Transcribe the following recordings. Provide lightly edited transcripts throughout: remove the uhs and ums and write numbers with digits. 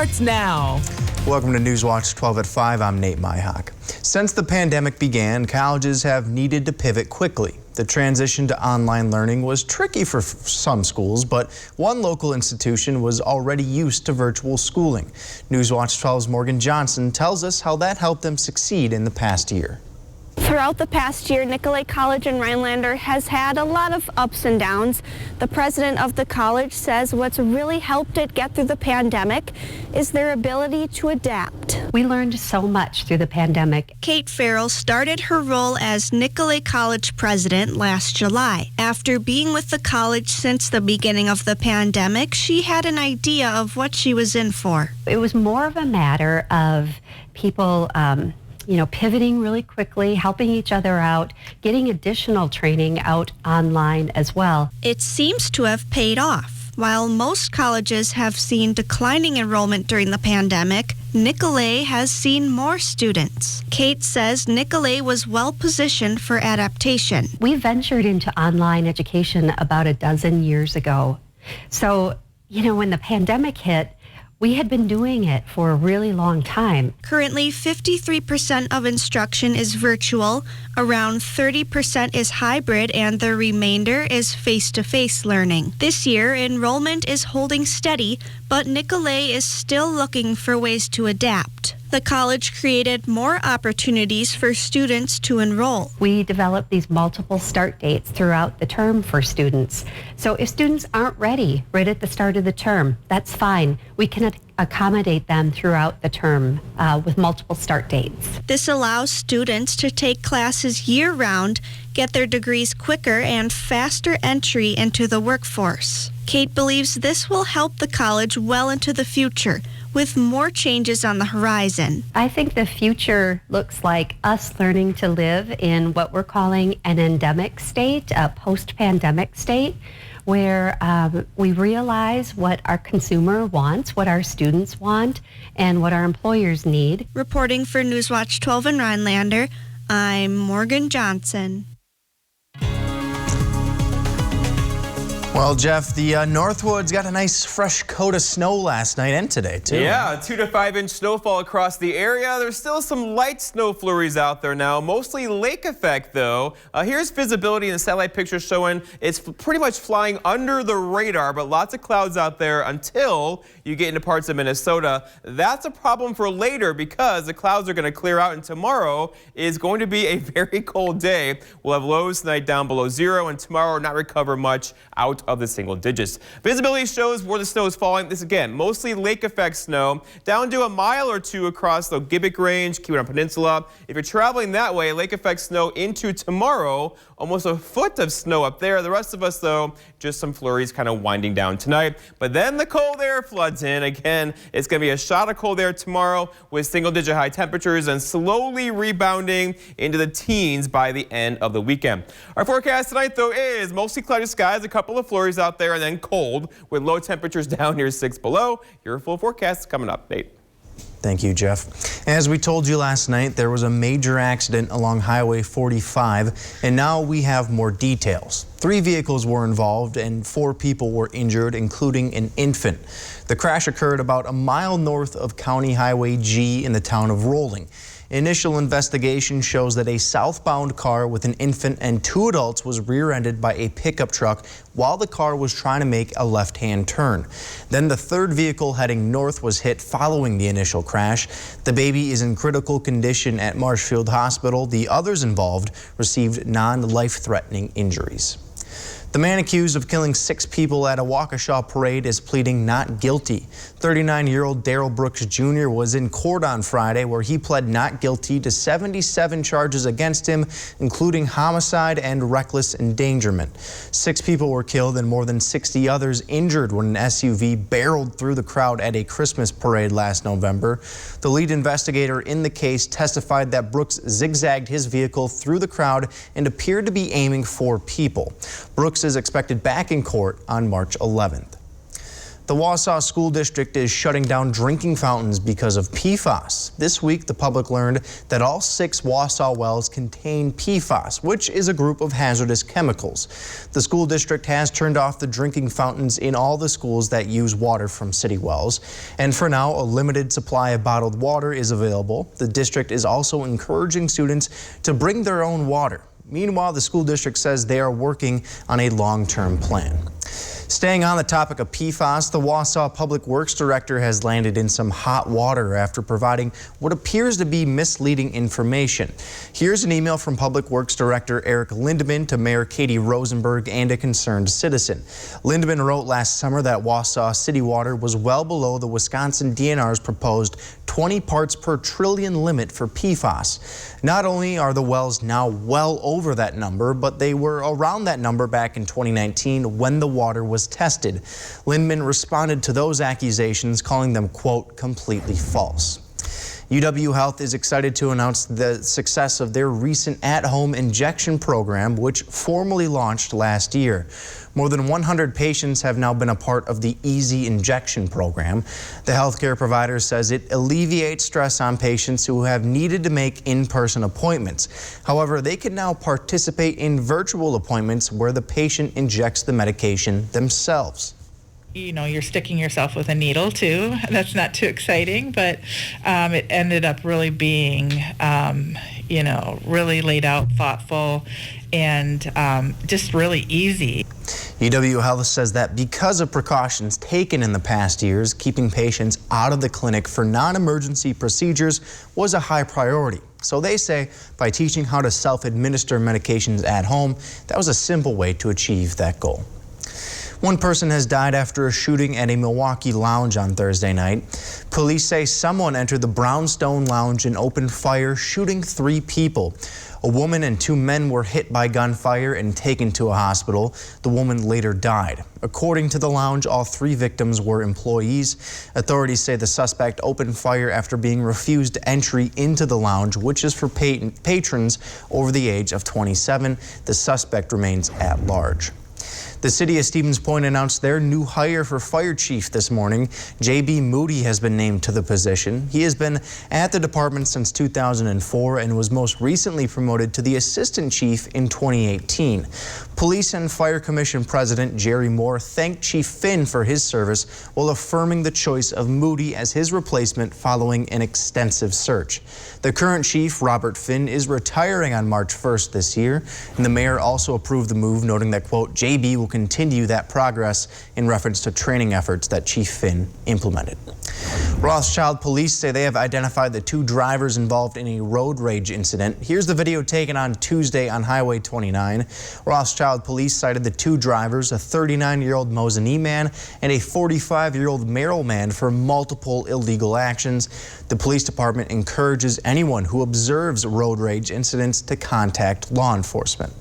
starts now. Welcome to Newswatch 12 at 5. I'm Nate Myhock. Since the pandemic began, colleges have needed to pivot quickly. The transition to online learning was tricky for some schools, but one local institution was already used to virtual schooling. Newswatch 12's Morgan Johnson tells us how that helped them succeed in the past year. Throughout the past year, Nicolay College in Rhinelander has had a lot of ups and downs. The president of the college says what's really helped it get through the pandemic is their ability to adapt. We learned so much through the pandemic. Kate Farrell started her role as Nicolay College president last July. After being with the college since the beginning of the pandemic, she had an idea of what she was in for. It was more of a matter of people pivoting really quickly, helping each other out, getting additional training out online as well. It seems to have paid off. While most colleges have seen declining enrollment during the pandemic, Nicolay has seen more students. Kate says Nicolay was well positioned for adaptation. We ventured into online education about a dozen years ago. So, when the pandemic hit, we had been doing it for a really long time. Currently, 53% of instruction is virtual, around 30% is hybrid, and the remainder is face-to-face learning. This year, enrollment is holding steady, but Nicolay is still looking for ways to adapt. The college created more opportunities for students to enroll. We developed these multiple start dates throughout the term for students. So if students aren't ready right at the start of the term, that's fine. We can accommodate them throughout the term with multiple start dates. This allows students to take classes year-round, get their degrees quicker, and faster entry into the workforce. Kate believes this will help the college well into the future, with more changes on the horizon. I think the future looks like us learning to live in what we're calling an endemic state, a post-pandemic state, where we realize what our consumer wants, what our students want, and what our employers need. Reporting for Newswatch 12 in Rhinelander, I'm Morgan Johnson. Well, Jeff, the Northwoods got a nice fresh coat of snow last night and today, too. Yeah, 2 to 5 inch snowfall across the area. There's still some light snow flurries out there now, mostly lake effect, though. Here's visibility in the satellite picture showing it's pretty much flying under the radar, but lots of clouds out there until you get into parts of Minnesota. That's a problem for later because the clouds are going to clear out, and tomorrow is going to be a very cold day. We'll have lows tonight down below zero, and tomorrow not recover much out of the single digits. Visibility shows where the snow is falling. This again, mostly lake effect snow, down to a mile or two across the Gibbik Range, Keweenaw Peninsula. If you're traveling that way, lake effect snow into tomorrow, almost a foot of snow up there. The rest of us, though, just some flurries kind of winding down tonight. But then the cold air floods in. Again, it's going to be a shot of cold air tomorrow with single-digit high temperatures and slowly rebounding into the teens by the end of the weekend. Our forecast tonight, though, is mostly cloudy skies, a couple of flurries out there, and then cold with low temperatures down near 6 below. Your full forecast is coming up, Nate. Thank you, Jeff. As we told you last night, there was a major accident along Highway 45, and now we have more details. 3 vehicles were involved and 4 people were injured, including an infant. The crash occurred about a mile north of County Highway G in the town of Rolling. Initial investigation shows that a southbound car with an infant and 2 adults was rear-ended by a pickup truck while the car was trying to make a left-hand turn. Then the 3rd vehicle heading north was hit following the initial crash. The baby is in critical condition at Marshfield Hospital. The others involved received non-life-threatening injuries. The man accused of killing 6 people at a Waukesha parade is pleading not guilty. 39-year-old Darrell Brooks Jr. was in court on Friday where he pled not guilty to 77 charges against him, including homicide and reckless endangerment. 6 people were killed and more than 60 others injured when an SUV barreled through the crowd at a Christmas parade last November. The lead investigator in the case testified that Brooks zigzagged his vehicle through the crowd and appeared to be aiming for people. Brooks is expected back in court on March 11th. The Wausau School District is shutting down drinking fountains because of PFAS. This week, the public learned that all 6 Wausau wells contain PFAS, which is a group of hazardous chemicals. The school district has turned off the drinking fountains in all the schools that use water from city wells. And for now, a limited supply of bottled water is available. The district is also encouraging students to bring their own water. Meanwhile, the school district says they are working on a long-term plan. Staying on the topic of PFAS, the Wausau Public Works Director has landed in some hot water after providing what appears to be misleading information. Here's an email from Public Works Director Eric Lindeman to Mayor Katie Rosenberg and a concerned citizen. Lindeman wrote last summer that Wausau city water was well below the Wisconsin DNR's proposed 20 parts per trillion limit for PFAS. Not only are the wells now well over that number, but they were around that number back in 2019 when the water was tested. Lindman responded to those accusations, calling them, quote, completely false. UW Health is excited to announce the success of their recent at-home injection program, which formally launched last year. More than 100 patients have now been a part of the Easy Injection program. The healthcare provider says it alleviates stress on patients who have needed to make in-person appointments. However, they can now participate in virtual appointments where the patient injects the medication themselves. You know, you're sticking yourself with a needle too. That's not too exciting, but it ended up really being, really laid out, thoughtful, and just really easy. UW Health says that because of precautions taken in the past years, keeping patients out of the clinic for non-emergency procedures was a high priority. So they say by teaching how to self-administer medications at home, that was a simple way to achieve that goal. One person has died after a shooting at a Milwaukee lounge on Thursday night. Police say someone entered the Brownstone Lounge and opened fire, shooting 3 people. A woman and 2 men were hit by gunfire and taken to a hospital. The woman later died. According to the lounge, all 3 victims were employees. Authorities say the suspect opened fire after being refused entry into the lounge, which is for patrons over the age of 27. The suspect remains at large. The city of Stevens Point announced their new hire for fire chief this morning. J.B. Moody has been named to the position. He has been at the department since 2004 and was most recently promoted to the assistant chief in 2018. Police and Fire Commission President Jerry Moore thanked Chief Finn for his service while affirming the choice of Moody as his replacement following an extensive search. The current chief, Robert Finn, is retiring on March 1st this year, and the mayor also approved the move, noting that, quote, JB will continue that progress in reference to training efforts that Chief Finn implemented. Rothschild police say they have identified the 2 drivers involved in a road rage incident. Here's the video taken on Tuesday on Highway 29. Rothschild police cited the 2 drivers, a 39-year-old Mosinee man and a 45-year-old Merrill man, for multiple illegal actions. The police department encourages anyone who observes road rage incidents to contact law enforcement.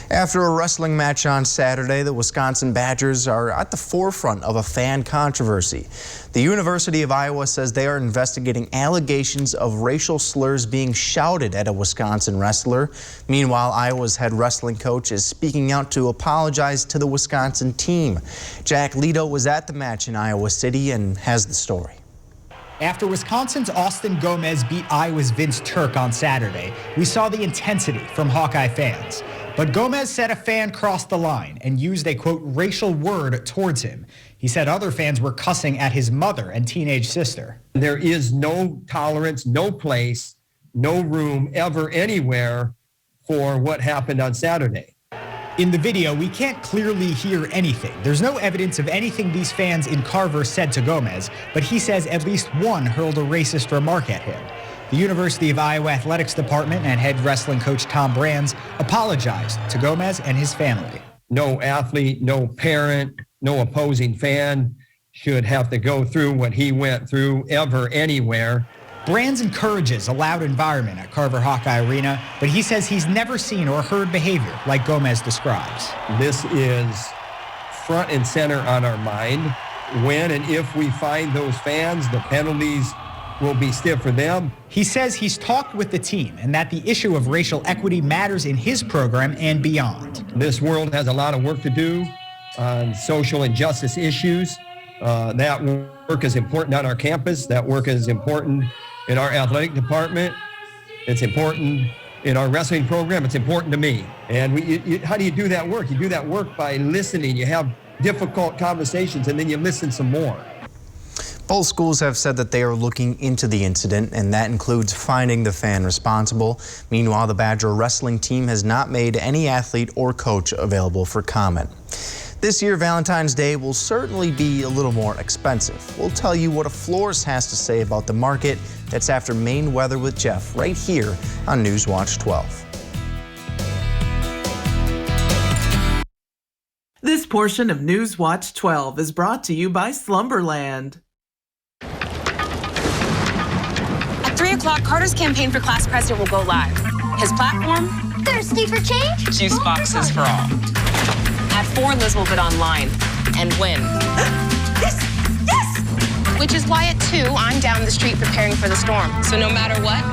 After a wrestling match on Saturday, the Wisconsin Badgers are at the forefront of a fan controversy. The University of Iowa says they are investigating allegations of racial slurs being shouted at a Wisconsin wrestler. Meanwhile, Iowa's head wrestling coach is speaking out to apologize to the Wisconsin team. Jack Leto was at the match in Iowa City and has the story. After Wisconsin's Austin Gomez beat Iowa's Vince Turk on Saturday, we saw the intensity from Hawkeye fans. But Gomez said a fan crossed the line and used a, quote, racial word towards him. He said other fans were cussing at his mother and teenage sister. There is no tolerance, no place, no room ever anywhere for what happened on Saturday. In the video, we can't clearly hear anything. There's no evidence of anything these fans in Carver said to Gomez, but he says at least one hurled a racist remark at him. The University of Iowa Athletics Department and head wrestling coach Tom Brands apologized to Gomez and his family. No athlete, no parent, no opposing fan should have to go through what he went through ever, anywhere. Brands encourages a loud environment at Carver Hawkeye Arena, but he says he's never seen or heard behavior like Gomez describes. This is front and center on our mind. When and if we find those fans, the penalties will be stiff for them. He says he's talked with the team and that the issue of racial equity matters in his program and beyond. This world has a lot of work to do on social injustice issues, That work is important on our campus. That work is important in our athletic department. It's important in our wrestling program. It's important to me. And how do you do that work? You do that work by listening. You have difficult conversations, and then you listen some more. Both schools have said that they are looking into the incident, and that includes finding the fan responsible. Meanwhile, the Badger wrestling team has not made any athlete or coach available for comment. This year, Valentine's Day will certainly be a little more expensive. We'll tell you what a florist has to say about the market. That's after Maine Weather with Jeff, right here on Newswatch 12. This portion of Newswatch 12 is brought to you by Slumberland. At 3 o'clock, Carter's campaign for class president will go live. His platform? Thirsty for change? Juice boxes for all. At 4, Liz will bid online and win. Yes! Yes! Which is why at 2, I'm down the street preparing for the storm. So no matter what,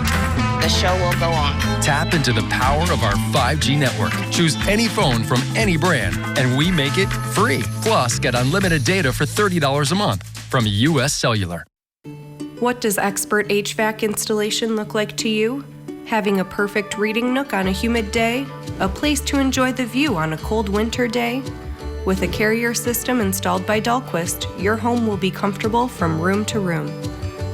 the show will go on. Tap into the power of our 5G network. Choose any phone from any brand, and we make it free. Plus, get unlimited data for $30 a month from US Cellular. What does expert HVAC installation look like to you? Having a perfect reading nook on a humid day? A place to enjoy the view on a cold winter day? With a carrier system installed by Dahlquist, your home will be comfortable from room to room.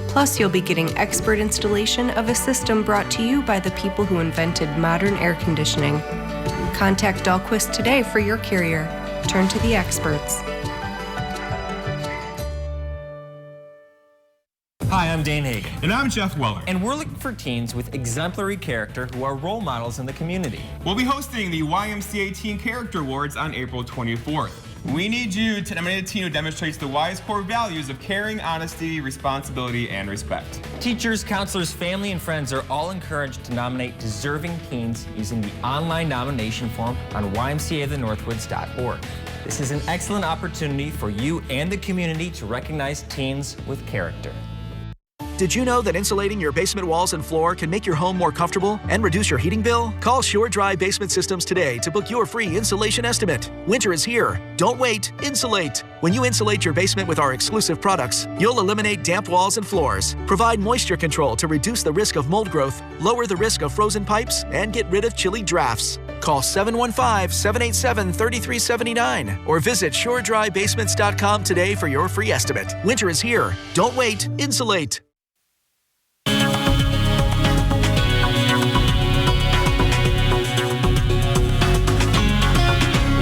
Plus, you'll be getting expert installation of a system brought to you by the people who invented modern air conditioning. Contact Dahlquist today for your carrier. Turn to the experts. Hi, I'm Dane Hagan. And I'm Jeff Weller. And we're looking for teens with exemplary character who are role models in the community. We'll be hosting the YMCA Teen Character Awards on April 24th. We need you to nominate a teen who demonstrates the wise core values of caring, honesty, responsibility, and respect. Teachers, counselors, family, and friends are all encouraged to nominate deserving teens using the online nomination form on ymcathenorthwoods.org. This is an excellent opportunity for you and the community to recognize teens with character. Did you know that insulating your basement walls and floor can make your home more comfortable and reduce your heating bill? Call Sure Dry Basement Systems today to book your free insulation estimate. Winter is here. Don't wait. Insulate. When you insulate your basement with our exclusive products, you'll eliminate damp walls and floors, provide moisture control to reduce the risk of mold growth, lower the risk of frozen pipes, and get rid of chilly drafts. Call 715-787-3379 or visit SureDryBasements.com today for your free estimate. Winter is here. Don't wait. Insulate.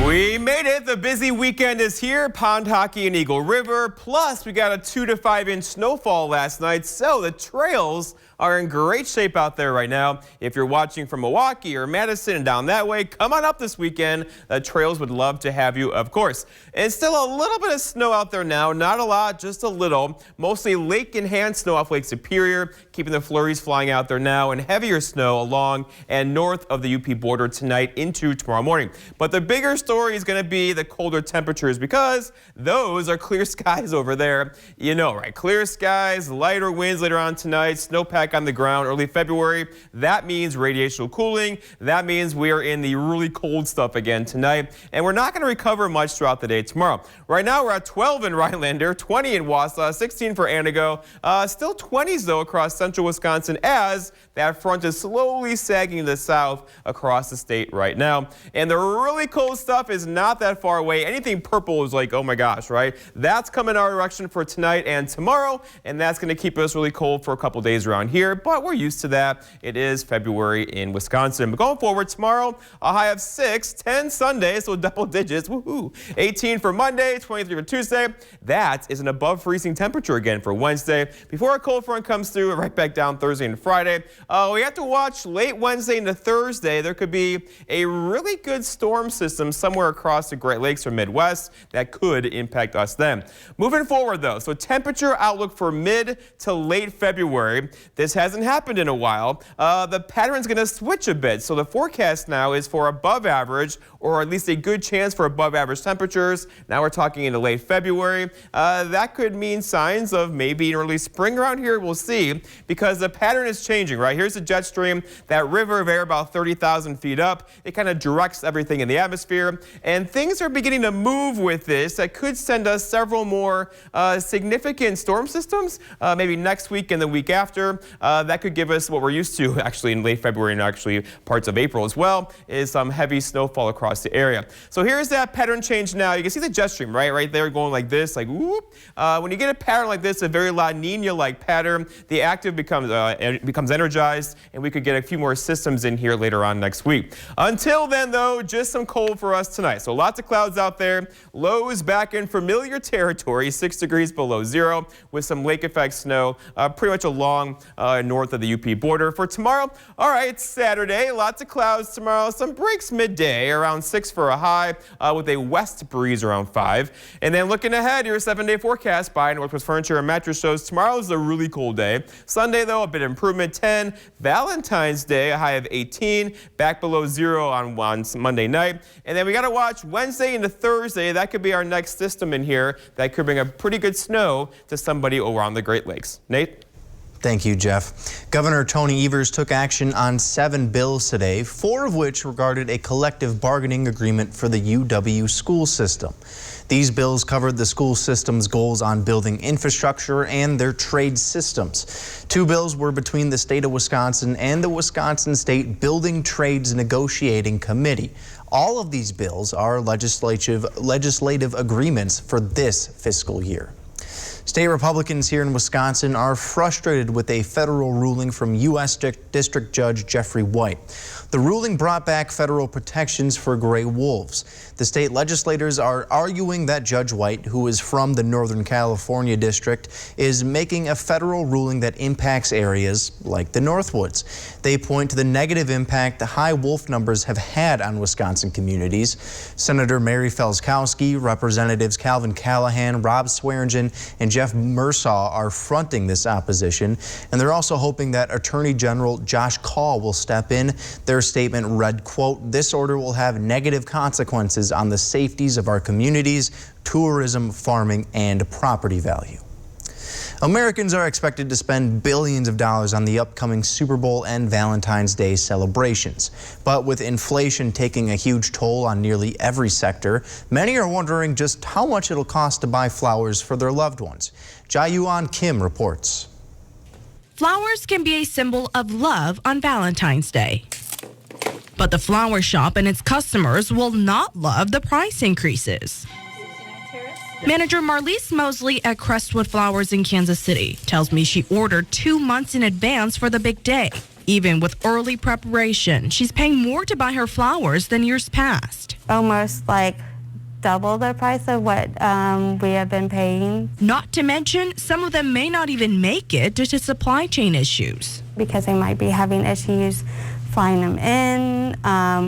We made it. The busy weekend is here. Pond hockey in Eagle River. Plus, we got a 2 to 5 inch snowfall last night. So the trails are in great shape out there right now. If you're watching from Milwaukee or Madison and down that way, come on up this weekend. The trails would love to have you, of course. And still a little bit of snow out there now. Not a lot, just a little. Mostly lake and hand snow off Lake Superior, keeping the flurries flying out there now, and heavier snow along and north of the UP border tonight into tomorrow morning. But the bigger story is going to be the colder temperatures, because those are clear skies over there. You know, right? Clear skies, lighter winds later on tonight, snowpack on the ground early February. That means radiational cooling. That means we are in the really cold stuff again tonight, and we're not going to recover much throughout the day tomorrow. Right now we're at 12 in Rhinelander, 20 in Wausau, 16 for Antigo. Still 20s though across central Wisconsin as that front is slowly sagging to the south across the state right now. And the really cold stuff is not that far away. Anything purple is like, oh my gosh, right? That's coming our direction for tonight and tomorrow, and that's going to keep us really cold for a couple days around here, but we're used to that. It is February in Wisconsin. But going forward tomorrow, a high of 6, 10 Sunday, so double digits, woohoo. 18 for Monday, 23 for Tuesday. That is an above freezing temperature again for Wednesday. Before a cold front comes through, right back down Thursday and Friday. We have to watch late Wednesday into Thursday. There could be a really good storm system somewhere across the Great Lakes or Midwest that could impact us then. Moving forward though, so temperature outlook for mid to late February. This hasn't happened in a while. The pattern's going to switch a bit. So the forecast now is for above average, or at least a good chance for above average temperatures. Now we're talking into late February. That could mean signs of maybe an early spring around here. We'll see, because the pattern is changing, right? Here's the jet stream, that river of air about 30,000 feet up. It kind of directs everything in the atmosphere, and things things are beginning to move with this. That could send us several more significant storm systems, maybe next week and the week after. That could give us what we're used to actually in late February and actually parts of April as well, is some heavy snowfall across the area. So here's that pattern change now. You can see the jet stream right there going like this, like whoop. When you get a pattern like this, a very La Nina-like pattern, the active becomes energized, and we could get a few more systems in here later on next week. Until then, though, just some cold for us tonight. So lots of clouds out there. Lows back in familiar territory, 6 degrees below zero, with some lake effect snow pretty much along north of the UP border. For tomorrow, all right, it's Saturday. Lots of clouds tomorrow. Some breaks midday, around 6 for a high, with a west breeze around 5. And then looking ahead, your 7-day forecast by Northwest Furniture and Mattress shows tomorrow's a really cold day. Sunday, though, a bit of improvement, 10. Valentine's Day, a high of 18, back below zero on Monday night. And then we got to watch Wednesday into Thursday. That could be our next system in here that could bring a pretty good snow to somebody over on the Great Lakes. Nate? Thank you, Jeff. Governor Tony Evers took action on 7 bills today, 4 of which regarded a collective bargaining agreement for the UW school system. These bills covered the school system's goals on building infrastructure and their trade systems. 2 bills were between the state of Wisconsin and the Wisconsin State Building Trades Negotiating Committee. All of these bills are legislative agreements for this fiscal year. State Republicans here in Wisconsin are frustrated with a federal ruling from U.S. District Judge Jeffrey White. The ruling brought back federal protections for gray wolves. The state legislators are arguing that Judge White, who is from the Northern California district, is making a federal ruling that impacts areas like the Northwoods. They point to the negative impact the high wolf numbers have had on Wisconsin communities. Senator Mary Felskowski, Representatives Calvin Callahan, Rob Swearingen, and Jeff Mursaw are fronting this opposition, and they're also hoping that Attorney General Josh Kaul will step in. Their statement read, quote, "This order will have negative consequences on the safeties of our communities, tourism, farming, and property value." Americans are expected to spend billions of dollars on the upcoming Super Bowl and Valentine's Day celebrations. But with inflation taking a huge toll on nearly every sector, many are wondering just how much it'll cost to buy flowers for their loved ones. Jayuan Kim reports. Flowers can be a symbol of love on Valentine's Day. But the flower shop and its customers will not love the price increases. Manager Marlise Mosley at Crestwood Flowers in Kansas City tells me she ordered 2 months in advance for the big day. Even with early preparation, she's paying more to buy her flowers than years past. Almost like double the price of what we have been paying. Not to mention, some of them may not even make it due to supply chain issues. Because they might be having issues flying them in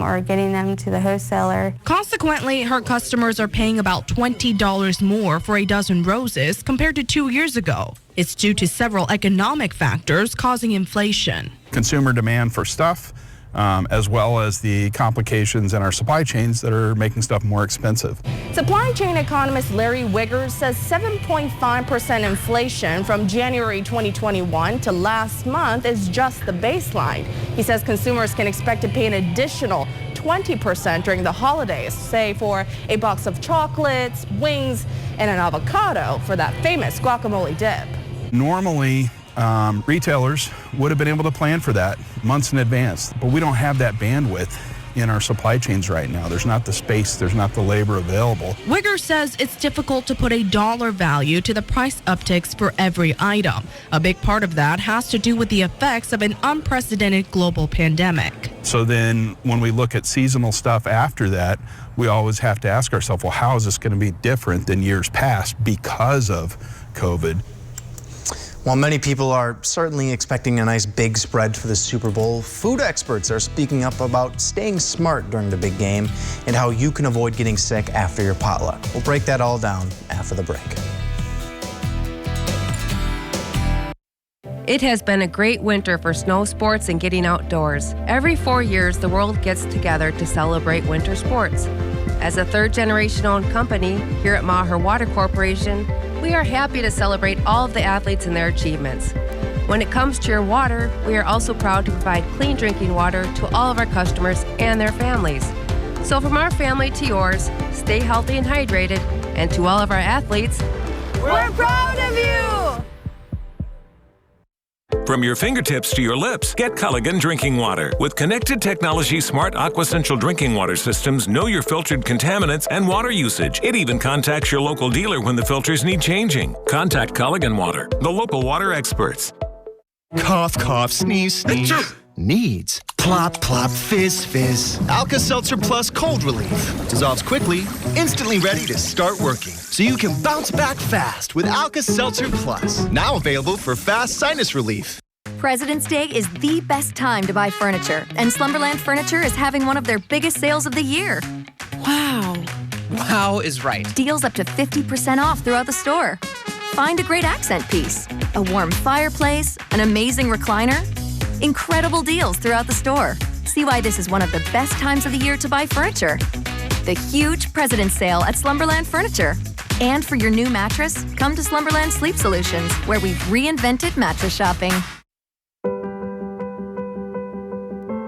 or getting them to the wholesaler. Consequently, her customers are paying about $20 more for a dozen roses compared to 2 years ago. It's due to several economic factors causing inflation. Consumer demand for stuff, as well as the complications in our supply chains that are making stuff more expensive. Supply chain economist Larry Wiggers says 7.5% inflation from January 2021 to last month is just the baseline. He says consumers can expect to pay an additional 20% during the holidays, say for a box of chocolates, wings, and an avocado for that famous guacamole dip. Normally, retailers would have been able to plan for that months in advance, but we don't have that bandwidth in our supply chains right now. There's not the space, there's not the labor available. Wigger says it's difficult to put a dollar value to the price upticks for every item. A big part of that has to do with the effects of an unprecedented global pandemic. So then when we look at seasonal stuff after that, we always have to ask ourselves, well, how is this going to be different than years past because of COVID? While many people are certainly expecting a nice big spread for the Super Bowl, food experts are speaking up about staying smart during the big game and how you can avoid getting sick after your potluck. We'll break that all down after the break. It has been a great winter for snow sports and getting outdoors. Every 4 years, the world gets together to celebrate winter sports. As a third-generation owned company here at Maher Water Corporation, we are happy to celebrate all of the athletes and their achievements. When it comes to your water, we are also proud to provide clean drinking water to all of our customers and their families. So from our family to yours, stay healthy and hydrated. And to all of our athletes, We're proud of you! From your fingertips to your lips, get Culligan drinking water. With connected technology, smart AquaCentral drinking water systems know your filtered contaminants and water usage. It even contacts your local dealer when the filters need changing. Contact Culligan Water, the local water experts. Cough, cough, sneeze, sneeze. Needs. Plop, plop, fizz, fizz. Alka-Seltzer Plus Cold Relief. Dissolves quickly, instantly ready to start working. So you can bounce back fast with Alka-Seltzer Plus. Now available for fast sinus relief. President's Day is the best time to buy furniture, and Slumberland Furniture is having one of their biggest sales of the year. Wow. Wow is right. Deals up to 50% off throughout the store. Find a great accent piece, a warm fireplace, an amazing recliner. Incredible deals throughout the store. See why this is one of the best times of the year to buy furniture. The huge President's Sale at Slumberland Furniture. And for your new mattress, come to Slumberland Sleep Solutions, where we've reinvented mattress shopping.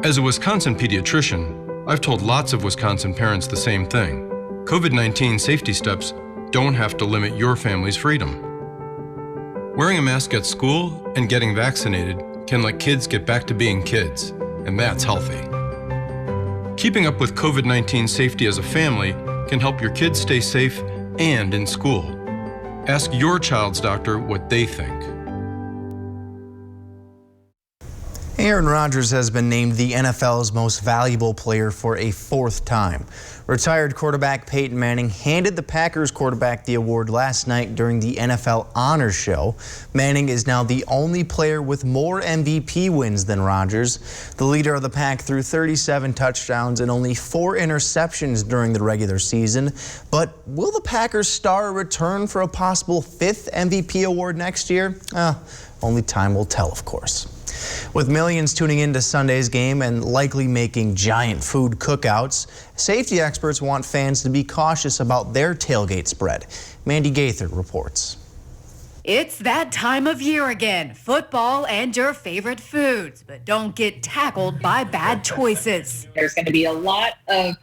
As a Wisconsin pediatrician, I've told lots of Wisconsin parents the same thing. COVID-19 safety steps don't have to limit your family's freedom. Wearing a mask at school and getting vaccinated can let kids get back to being kids, and that's healthy. Keeping up with COVID-19 safety as a family can help your kids stay safe and in school. Ask your child's doctor what they think. Aaron Rodgers has been named the NFL's most valuable player for a fourth time. Retired quarterback Peyton Manning handed the Packers quarterback the award last night during the NFL Honors Show. Manning is now the only player with more MVP wins than Rodgers. The leader of the pack threw 37 touchdowns and only 4 interceptions during the regular season. But will the Packers star return for a possible 5th MVP award next year? Only time will tell, of course. With millions tuning into Sunday's game and likely making giant food cookouts, safety experts want fans to be cautious about their tailgate spread. Mandy Gaither reports. It's that time of year again, football and your favorite foods, but don't get tackled by bad choices. There's going to be a lot of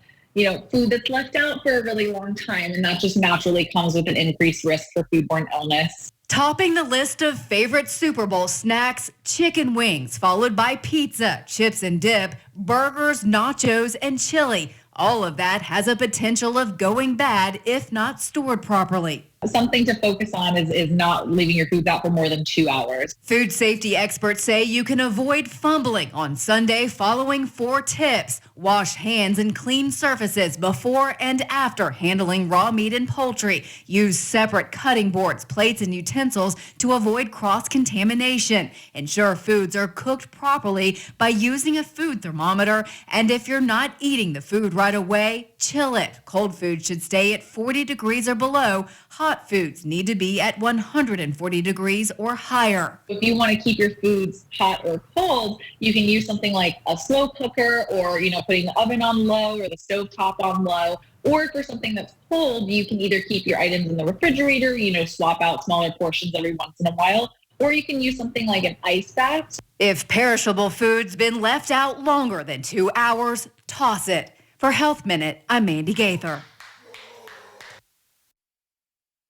food that's left out for a really long time, and that just naturally comes with an increased risk for foodborne illness. Topping the list of favorite Super Bowl snacks, chicken wings, followed by pizza, chips and dip, burgers, nachos, and chili. All of that has a potential of going bad if not stored properly. Something to focus on is not leaving your foods out for more than 2 hours. Food safety experts say you can avoid fumbling on Sunday following 4 tips. Wash hands and clean surfaces before and after handling raw meat and poultry. Use separate cutting boards, plates, and utensils to avoid cross-contamination. Ensure foods are cooked properly by using a food thermometer. And if you're not eating the food right away, chill it. Cold food should stay at 40 degrees or below. Hot foods need to be at 140 degrees or higher. If you want to keep your foods hot or cold, you can use something like a slow cooker or, putting the oven on low or the stovetop on low. Or for something that's cold, you can either keep your items in the refrigerator, swap out smaller portions every once in a while, or you can use something like an ice bath. If perishable food's been left out longer than 2 hours, toss it. For Health Minute, I'm Mandy Gaither.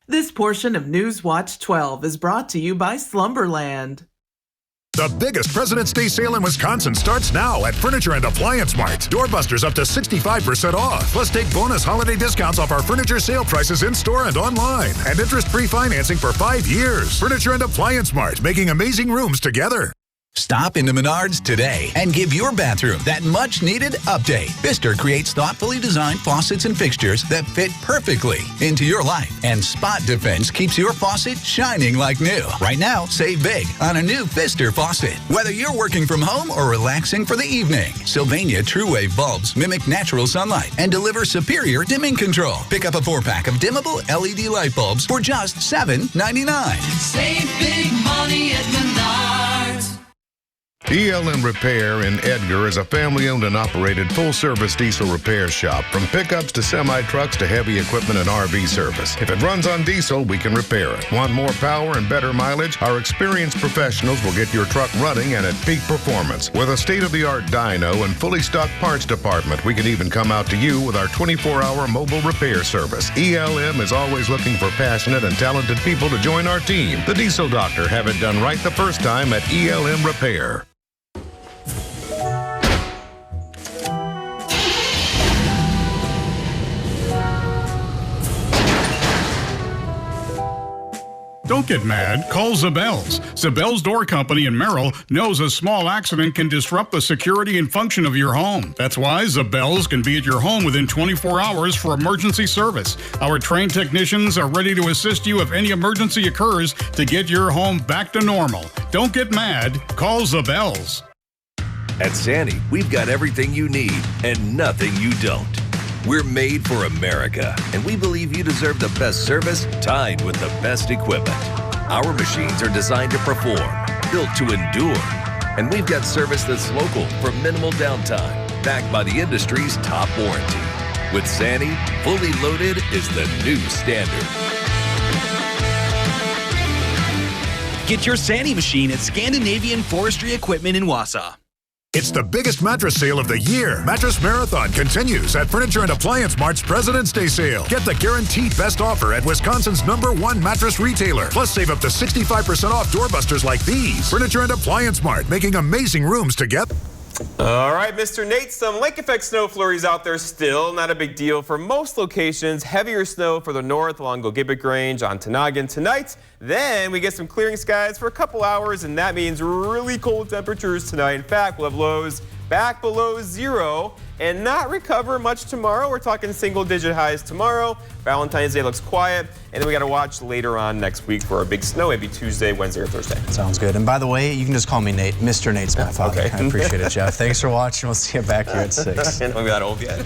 This portion of News Watch 12 is brought to you by Slumberland. The biggest President's Day sale in Wisconsin starts now at Furniture and Appliance Mart. Doorbusters up to 65% off. Plus, take bonus holiday discounts off our furniture sale prices in-store and online. And interest-free financing for 5 years. Furniture and Appliance Mart, making amazing rooms together. Stop into Menards today and give your bathroom that much-needed update. Pfister creates thoughtfully designed faucets and fixtures that fit perfectly into your life. And Spot Defense keeps your faucet shining like new. Right now, save big on a new Pfister faucet. Whether you're working from home or relaxing for the evening, Sylvania True Wave bulbs mimic natural sunlight and deliver superior dimming control. Pick up a 4-pack of dimmable LED light bulbs for just $7.99. Save big money at Menards. ELM Repair in Edgar is a family-owned and operated full-service diesel repair shop. From pickups to semi-trucks to heavy equipment and RV service. If it runs on diesel, we can repair it. Want more power and better mileage? Our experienced professionals will get your truck running and at peak performance. With a state-of-the-art dyno and fully stocked parts department, we can even come out to you with our 24-hour mobile repair service. ELM is always looking for passionate and talented people to join our team. The Diesel Doctor have it done right the first time at ELM Repair. Don't get mad. Call Zabels. Zabels Door Company in Merrill knows a small accident can disrupt the security and function of your home. That's why Zabels can be at your home within 24 hours for emergency service. Our trained technicians are ready to assist you if any emergency occurs to get your home back to normal. Don't get mad. Call Zabels. At Sandy, we've got everything you need and nothing you don't. We're made for America, and we believe you deserve the best service tied with the best equipment. Our machines are designed to perform, built to endure, and we've got service that's local for minimal downtime, backed by the industry's top warranty. With Sandy, fully loaded is the new standard. Get your Sandy machine at Scandinavian Forestry Equipment in Wausau. It's the biggest mattress sale of the year. Mattress Marathon continues at Furniture and Appliance Mart's President's Day sale. Get the guaranteed best offer at Wisconsin's #1 mattress retailer. Plus, save up to 65% off doorbusters like these. Furniture and Appliance Mart, making amazing rooms together. All right, Mr. Nate, some lake effect snow flurries out there still. Not a big deal for most locations. Heavier snow for the north along Gogebic Range on Tanagan tonight. Then we get some clearing skies for a couple hours, and that means really cold temperatures tonight. In fact, we'll have lows back below 0 and not recover much tomorrow. We're talking single-digit highs tomorrow. Valentine's Day looks quiet, and then we got to watch later on next week for a big snow, maybe Tuesday, Wednesday, or Thursday. Sounds good. And by the way, you can just call me Nate. Mr. Nate's my father. Okay. I appreciate it, Jeff. Thanks for watching. We'll see you back here at 6. I'm not old yet.